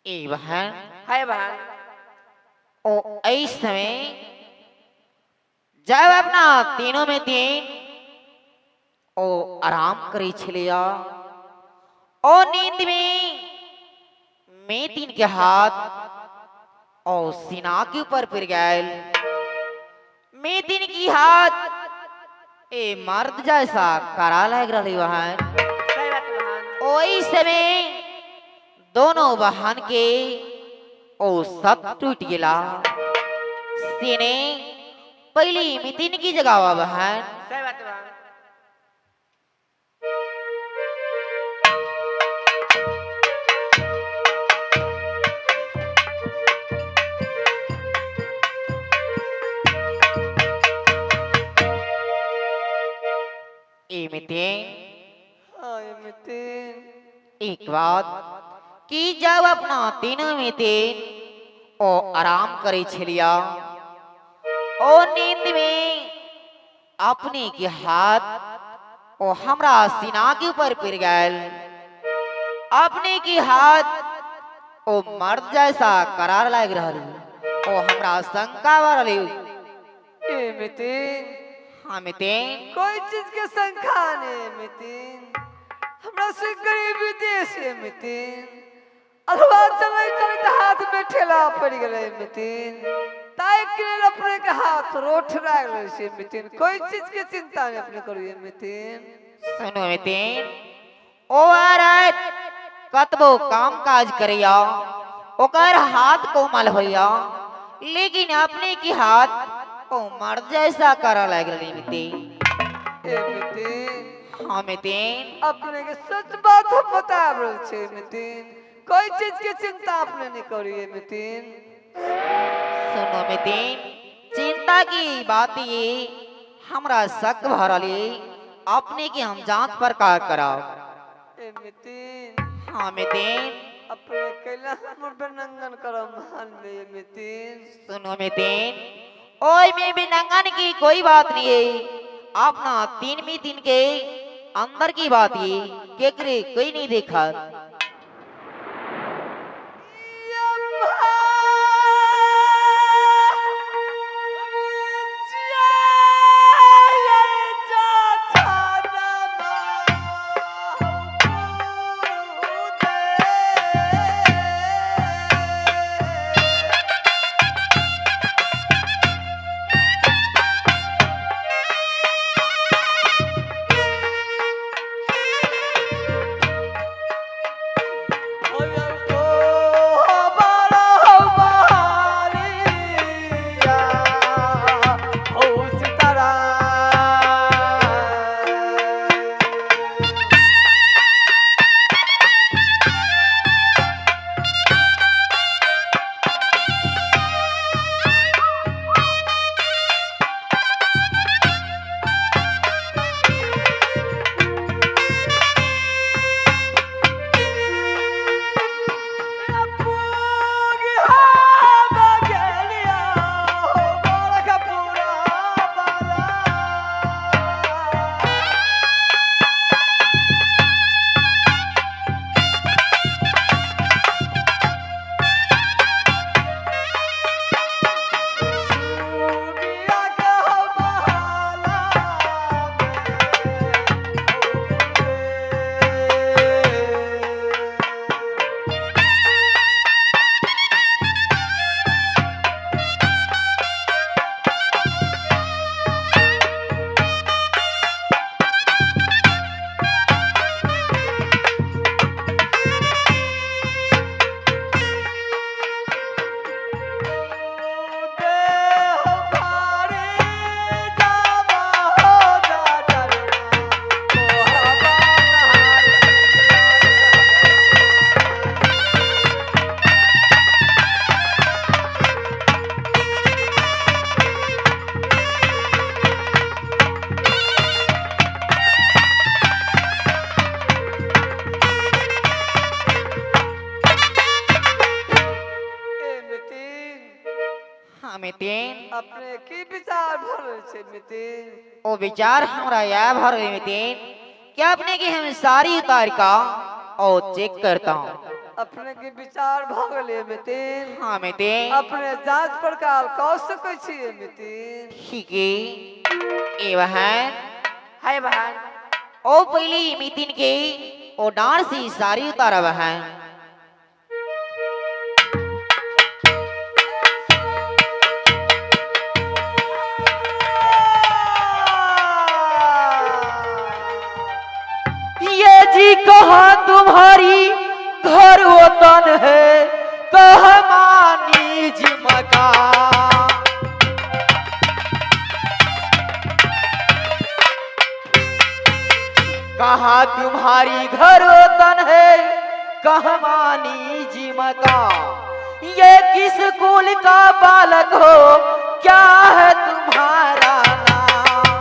ए बहन हाय बहन। ओ ऐस समय जब अपना तीनों में तीन ओ आराम करे छलिया ओ नींद में मैं तीन के हाथ और सीना के ऊपर फिर गए मैं तीन की हाथ ए मर्द जैसा करा लग रही बहन। सही बात है बहन। ओई समय दोनों बहन के ओ सब टूट गिला सीने पहली मितिन की जगह बहन। सही बात है बहन। ए मितिन हाय मितिन। एक बात कि जब अपना तीनों में तीन ओ आराम करे छलिया ओ नींद में अपने के हाथ ओ हमरा सीना के ऊपर पिर गए अपने के हाथ ओ मर्द जैसा करार लग रहा ओ हमरा शंका वाली ए मितिन हाँ मितिन कोई चीज के शंका नहीं मितिन। हमरा से गरीबी देश है मितिन। अथवा चले चलते हाथ में ठेला पड़ गए मितिन। ताई के लिए अपने के हाथ रोठ रह गए से मितिन। कोई चीज के चिंता नहीं अपने करिए मितिन। सुनो मितिन ओ औरत कतबो काम काज करिया ओकर हाथ कोमल होया लेकिन अपने की हाथ ओ मर्द जैसा करा लग रही मितिन। ए मितिन हाँ मितिन अपने के सच बात हम बता रहे छे मितिन। कोई चीज की चिंता अपने नहीं करिए मितिन। सुनो मितिन चिंता की बात ये हमरा शक भरली अपने की हम जांच पड़ताल कराओ। ए मितिन हाँ मितिन अपने कैला हमर पे नंगन करम मान में मितिन। सुनो मितिन ओए में भी नंगन की कोई बात नहीं है अपना तीन में तीन के अंदर की बात ये केकरे कोई नहीं देखा। मितिन अपने की विचार भरल छे मितिन। ओ विचार हमरा यह भर मितिन कि अपने की हम सारी उतार का और चेक करता हूँ अपने के विचार भगले मितिन हाँ मितिन अपने जांच पड़ताल कर सकै छियै मितिन ठीक है ए बहन हाय बहन ओ पहली मितिन के ओ डांस सी सारी उतारा बहन ये जी कहा तुम्हारी घर वतन है कहा मानी जी मकान कहा तुम्हारी घर वतन है कहमानी जी मकान ये किस कुल का बालक हो क्या है तुम्हारा नाम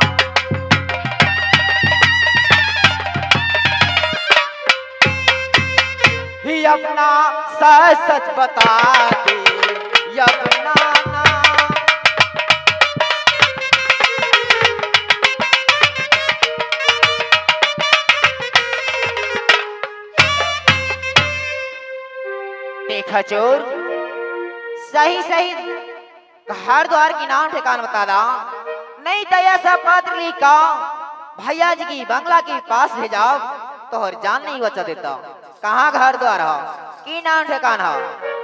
ही अपना सच बता दे ये अपना नाम देखा चोर सही सही घर द्वार की नाम ठिकाना बता दा नहीं तो ऐसा पत्र लिखा भैया जी की बंगला के पास भेजाओ तो और जान नहीं बचा देता कहाँ घर द्वार हो की नाम ठिकाना हो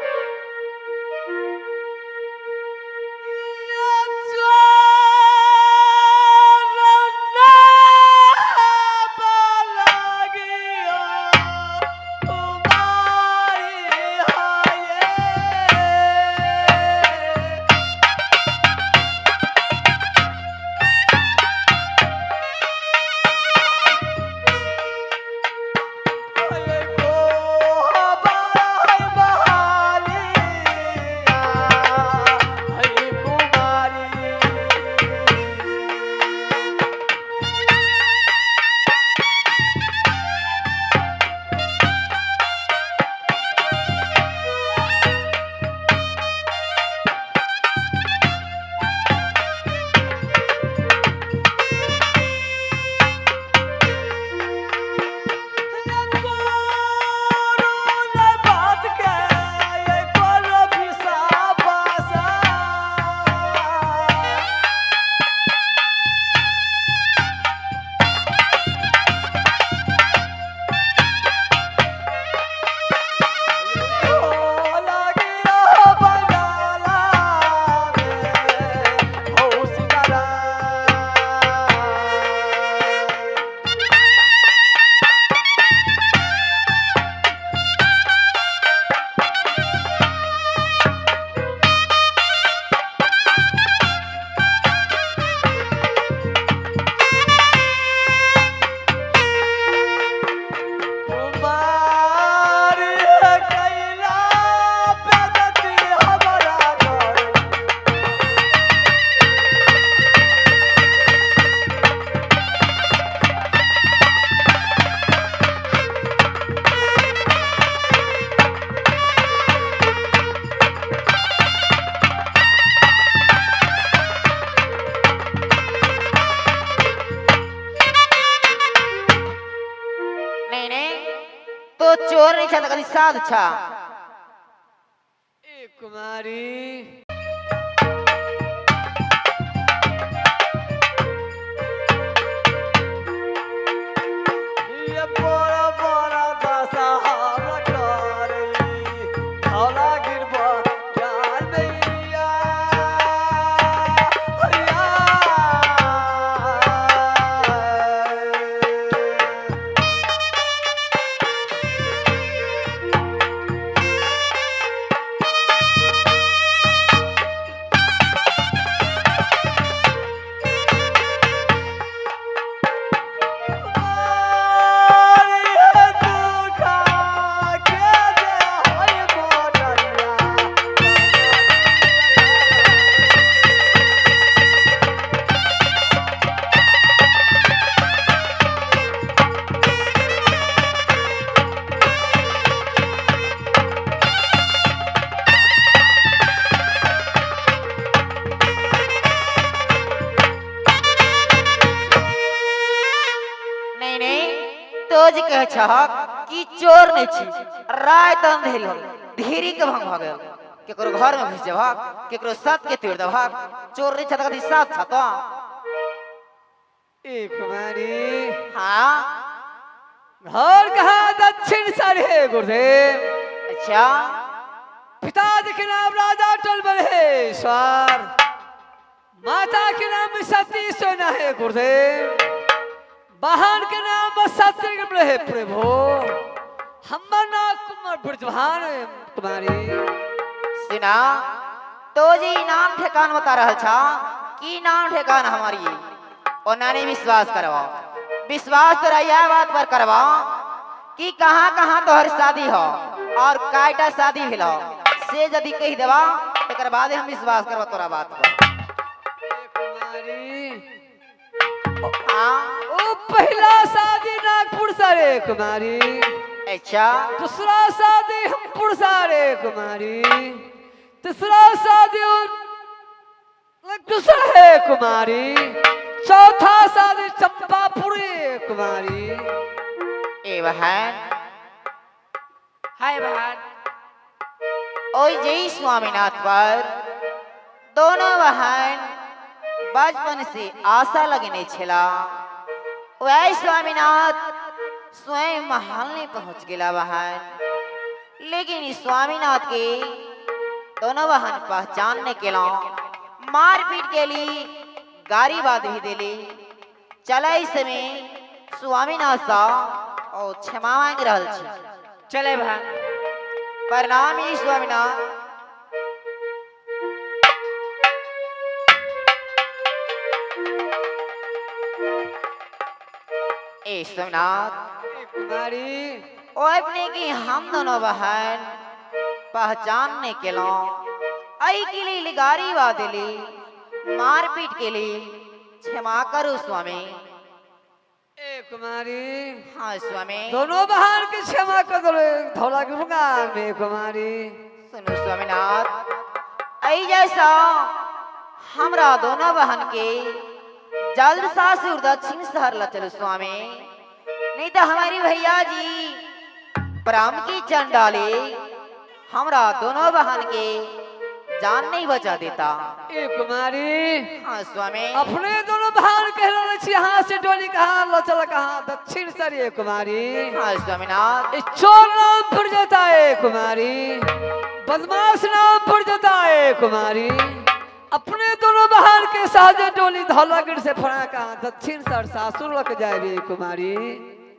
तो चोर नहीं चाहता कभी साध छा कुमारी तो जी कह छहक कि चोर नहीं छी रात अंधेरी हो धीरी के भंग भागे केकरो घर में घुस जा भाग केकरो साथ के तोड़ दे भाग चोर नहीं छता कथी साथ छता ए कुमारी हाँ घर कहाँ दक्षिण सर है गुरुदेव। अच्छा पिताजी के नाम राजा टोल महेश्वर, माता के नाम सती सोना है गुरुदेव, बहन के नाम सत्य है प्रभु, हमर नाम कुमार ब्रजभान है कुमारी। सुना तो जी नाम ठेकान बता रहा था कि नाम ठेकान हमारी और नानी विश्वास करवा विश्वास तो यह बात पर करवा कि कहाँ कहाँ तोहर शादी हो और कायटा शादी भी हो से यदि कही देवा एक बाद हम विश्वास करवा तोरा बात पर। कुमारी हाँ ओ पहला शादी नागपुर सारे कुमारी, अच्छा दूसरा शादी हमपुर सारे कुमारी, तीसरा शादी दूसरा है कुमारी, चौथा शादी चंपापुर है कुमारी। ए बहन हाय बहन ओ जय स्वामीनाथ पर दोनों बहन बचपन से आशा लगने छला वह स्वामीनाथ स्वयं महल में पहुंच गया बहन, लेकिन इस स्वामीनाथ के दोनों बहन पहचानने के लिए मारपीट के लिए गारी बात भी दिली चला इस समय स्वामीनाथ सा और क्षमा मांग रहल छी। चले बहन प्रणाम ही स्वामीनाथ। ए स्वामीनाथ कुमारी ओ अपने की हम दोनों बहन पहचानने के लिए आई के लिए लिगारी वादिली मारपीट के लिए क्षमा करो स्वामी। ए कुमारी हाँ स्वामी दोनों बहन की क्षमा कर दो धौला के भगवान में कुमारी। सुनो स्वामीनाथ आई जैसा हमरा दोनों बहन के जल्द सासुर दक्षिण शहर ला चलो स्वामी, नहीं तो हमारी भैया जी प्राम की चंडाले हमरा दोनों बहन के जान नहीं बचा देता। ए कुमारी हाँ स्वामी अपने दोनों बहन कह रहे छी यहाँ से डोली कहाँ लचल कहाँ दक्षिण सर है कुमारी। हाँ स्वामीनाथ इस चोर नाम फुट जाता है कुमारी, बदमाश नाम फुट जाता है कुमारी, अपने दोनों बहन के साथ डोली धौलागिर से फड़ा कहाँ दक्षिण सर सासुर लग जाए कुमारी।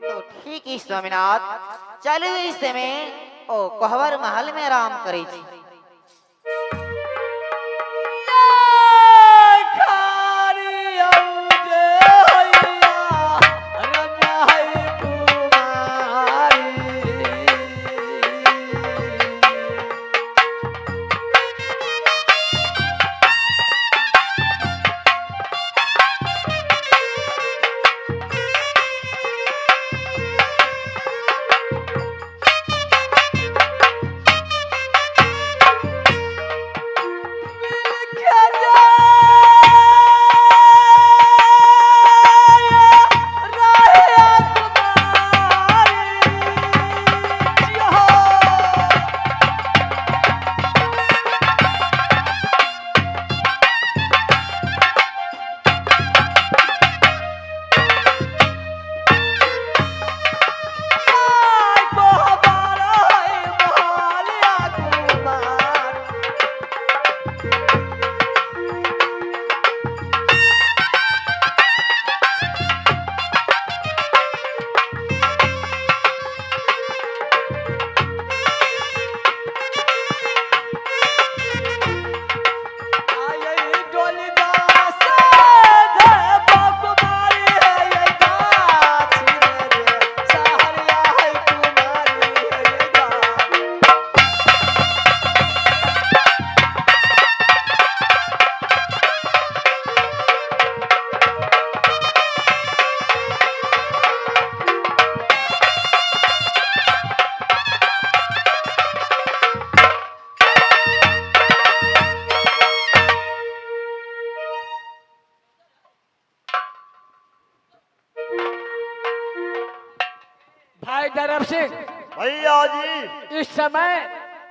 तो ठीक है स्वामीनाथ चलो इस समय ओ कोहबर महल में आराम करे छी।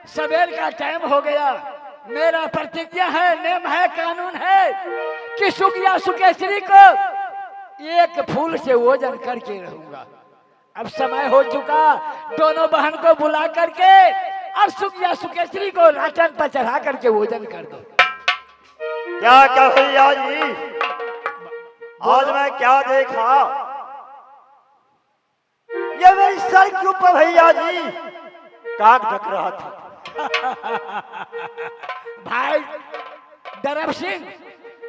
सवेर का टाइम हो गया। मेरा प्रतिज्ञा है, नेम है, कानून है कि सुगिया सुकेश्वरी को एक फूल से वजन करके रहूंगा। अब समय हो चुका, दोनों बहन को बुला करके और सुगिया सुकेश्वरी को राटन पर चढ़ा करके वजन कर दो। क्या क्या भैया जी, आज मैं क्या देखा, ये मेरी सर के ऊपर भैया जी काग ढक रहा था। भाई दरब सिंह,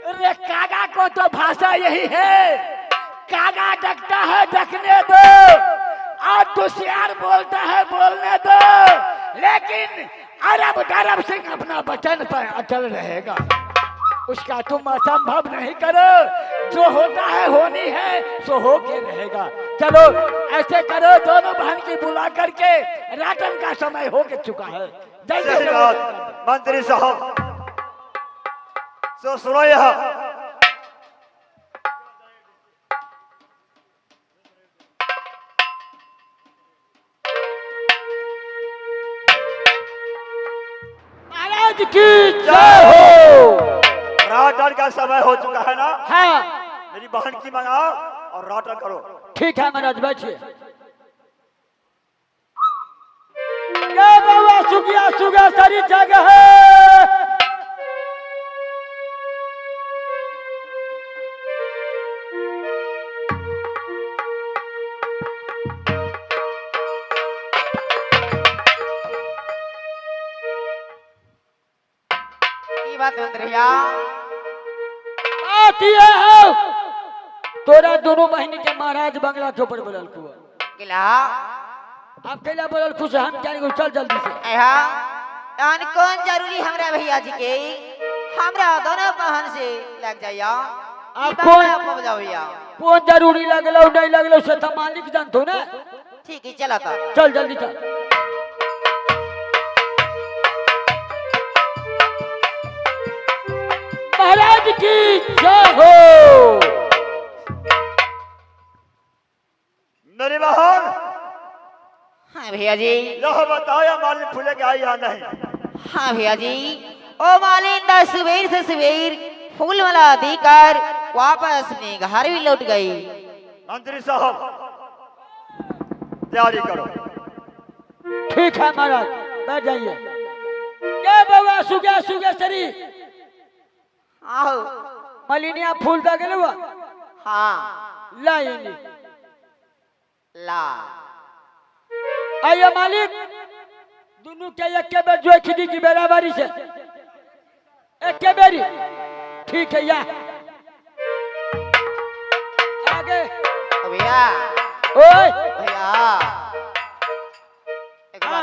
रे कागा को तो भाषा यही है, कागा डकता है डकने दो, और दुशियार बोलता है बोलने दो, लेकिन अरब दरब सिंह अपना वचन पर अटल रहेगा। उसका तुम असंभव नहीं करो, जो होता है होनी है सो हो के रहेगा। चलो ऐसे करो, दोनों बहन की बुला करके रातन का समय हो के चुका है। जल्दी सही से बात मंत्री साहब, सो सुनो यह, महाराज की जय हो। राटन का समय हो चुका है ना। हाँ मेरी बहन की मंगाओ और राटन करो। ठीक है महाराज, बैठिए। ये बाबा सुगिया सुगा सारी जगह है। की बात मंत्रिया, आती है तोरा दोनों बहनी के महाराज बंगला के ऊपर बोलल को। किला आप कैला बोलल खुश, हम जाने को चल जल्दी से। एहा तहन कौन जरूरी हमरा भैया जी के, हमरा दोनों बहन से लग जाइया। आप कौन कौन- आपको बजाओ भैया। कौन जरूरी लगलो नहीं लगलो से तो मालिक जानतो ना। ठीक है चला था। चल जल्दी चल। महाराज की जय हो। मेरी बहन, हाँ भैया जी। यह बताया मालिक फूले के आई या नहीं। हाँ भैया जी, ओ मालिन दा सवेर से सवेर फूल वाला देकर वापस अपने घर भी लौट गई। मंत्री साहब तैयारी करो। ठीक है महाराज, बैठ जाइए। ये बाबा सुगा सुगा सरी आओ। मलिनिया फूल दा गेलवा। हाँ लाइनी ला। आइए मालिक, दोनों के एक के बेर जो खिदी की बराबरी से एक के बेरी। ठीक है या आगे। ओ भैया, ओए भैया